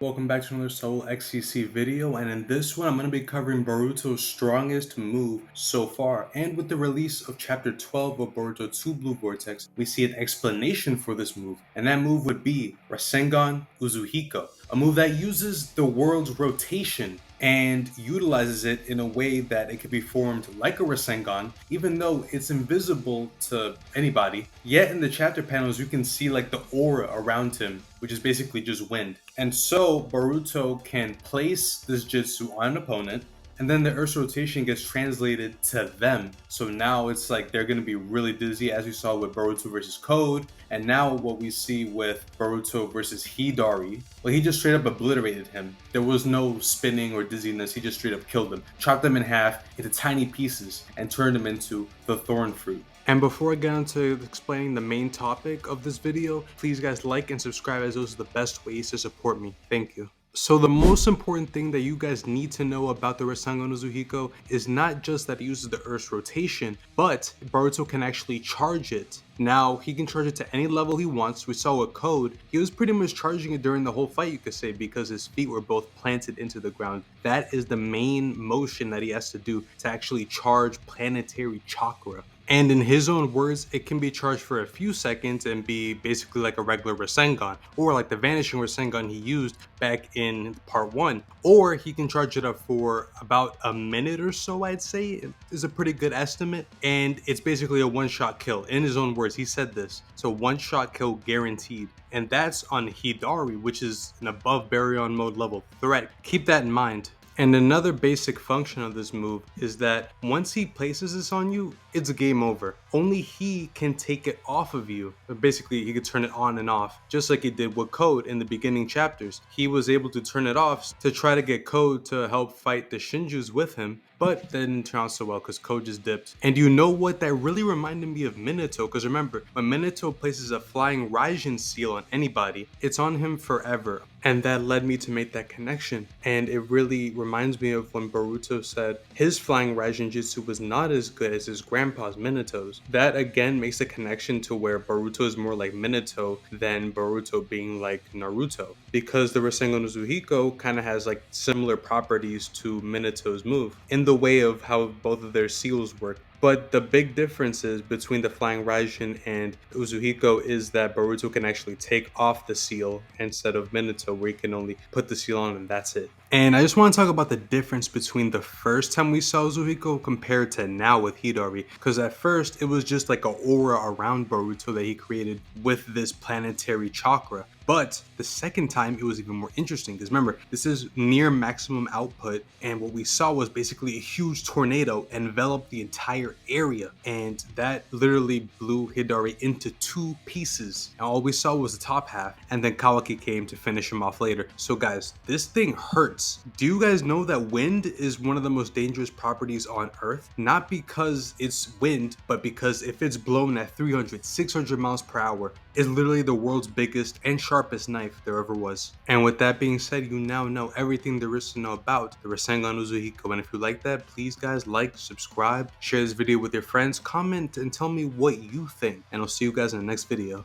Welcome back to another Soul XCC video, and in this one I'm going to be covering Boruto's strongest move so far. And with the release of chapter 12 of Borutotwobluevortex, we see an explanation for this move, and that move would be Rasengan UZUHIKO, a move that uses the world's rotation and utilizes it in a way that it can be formed like a Rasengan, even though it's invisible to anybody. Yet in the chapter panels you can see like the aura around him, which is basically just wind. And so Boruto can place this jutsu on an opponent, and then the Earth's rotation gets translated to them. So now it's like they're going to be really dizzy, as we saw with Boruto versus Code, and now what we see with Boruto versus Hidari. Well, he just straight up obliterated him. There was no spinning or dizziness, he just straight up killed him, chopped them in half into tiny pieces, and turned them into the Thorn Fruit. And before I get into explaining the main topic of this video, please guys like and subscribe, as those are the best ways to support me. Thank you. So the most important thing that you guys need to know about the Rasengan UZUHIKO is not just that it uses the Earth's rotation, but Boruto can actually charge it. Now, he can charge it to any level he wants. We saw with Code, he was pretty much charging it during the whole fight, you could say, because his feet were both planted into the ground. That is the main motion that he has to do to actually charge planetary chakra. And in his own words, it can be charged for a few seconds and be basically like a regular Rasengan, or like the vanishing Rasengan he used back in part 1. Or he can charge it up for about a minute or so, I'd say. It is a pretty good estimate. And it's basically a one-shot kill. In his own words, he said this. So one-shot kill guaranteed. And that's on Hidari, which is an above Baryon mode level threat. Keep that in mind. And another basic function of this move is that once he places this on you, it's game over. Only he can take it off of you. Basically, he could turn it on and off, just like he did with Code in the beginning chapters. He was able to turn it off to try to get Code to help fight the Shinjus with him, but that didn't turn out so well because Code just dipped. And you know what? That really reminded me of Minato, because remember, when Minato places a flying Raijin seal on anybody, it's on him forever. And that led me to make that connection. And it really reminds me of when Boruto said his flying Raijin jutsu was not as good as his grandpa's Minato's. That again makes a connection to where Boruto is more like Minato than Boruto being like Naruto. Because the Rasengan UZUHIKO kind of has like similar properties to Minato's move in the way of how both of their seals work. But the big differences between the Flying Raijin and UZUHIKO is that Boruto can actually take off the seal instead of Minato, where he can only put the seal on and that's it. And I just want to talk about the difference between the first time we saw UZUHIKO compared to now with Hidari. Because at first, it was just like an aura around Boruto that he created with this planetary chakra. But the second time, it was even more interesting because remember, this is near maximum output, and what we saw was basically a huge tornado envelop the entire area, and that literally blew Hidari into 2 pieces. And all we saw was the top half, and then Kawaki came to finish him off later. So guys, this thing hurts. Do you guys know that wind is one of the most dangerous properties on Earth? Not because it's wind, but because if it's blown at 300, 600 miles per hour, it's literally the world's biggest and sharpest knife there ever was. And with that being said, you now know everything there is to know about the Rasengan UZUHIKO. And if you like that, please guys like, subscribe, share this video with your friends, comment, and tell me what you think. And I'll see you guys in the next video.